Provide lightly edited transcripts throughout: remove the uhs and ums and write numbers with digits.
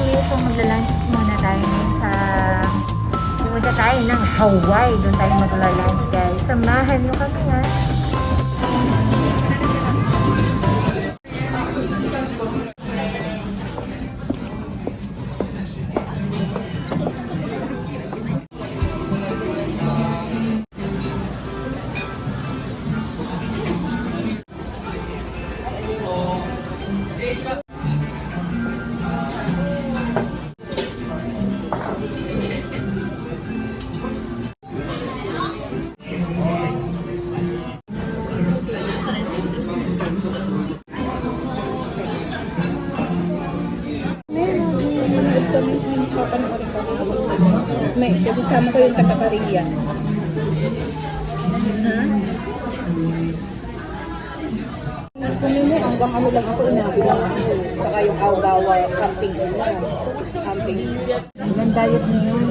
So magla-lunch muna tayo ngayon sa pumunta tayo ng Hawaii. Doon tayo magla-lunch guys. Samahan nyo kami ha. May kasama ko yung taga-Korea. Kumili hanggang ano lang ako inabilang ako. Saka yung awgawa, camping. Camping. Ilang diet na yun?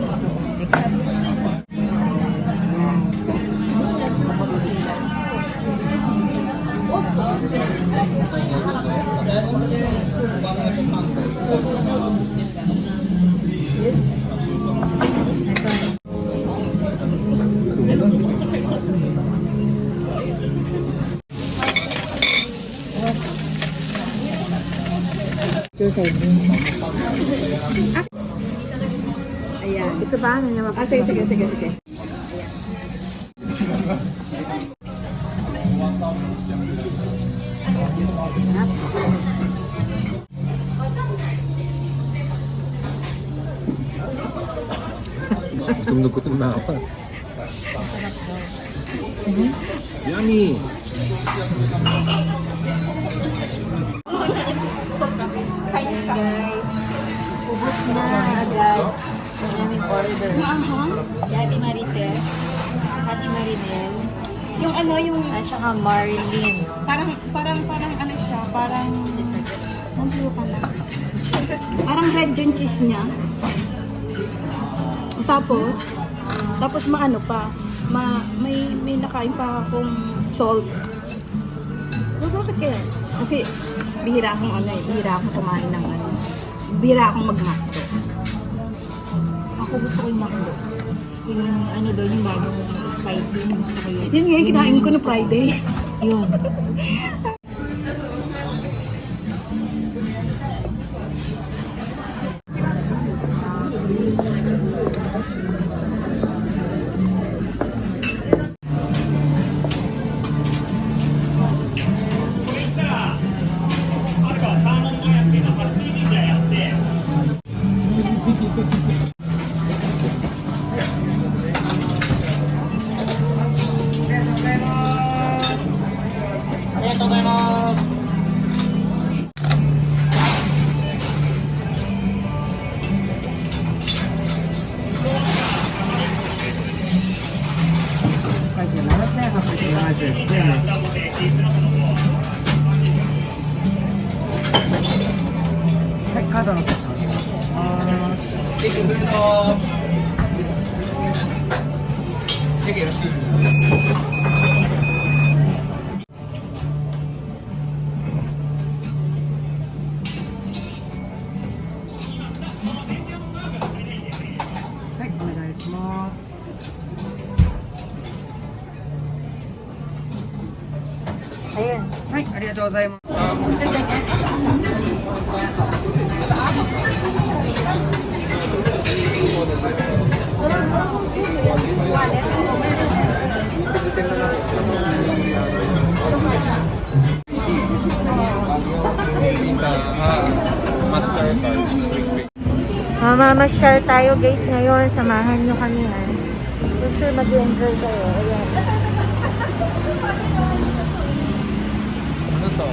Ayan. Ito ba? Ano niya Sige. Gutom na ako. Yummy! Ayan guys. Ubus na agad ang aming order. Si Ate Marites, Ate Marinel, Yung ano, yung at saka Marlene. parang ano siya, parang ano pala? Parang red yung cheese niya. Tapos maano pa, may nakain pa akong salt. Bakit kaya? Kasi bihira akong kumain ng ano. Bihira akong mag-macdo. Ako gusto ko yung McDo. Yung ano doon, yung bagong spicy. Gusto ko yun. Yun nga yung kinain ko no Friday. Yun. Ayun. はい、ありがとうございます。Mamamasyal tayo guys ngayon. Samahan nyo kami ha. For sure mag-enjoy kayo. Ayan. Ano to?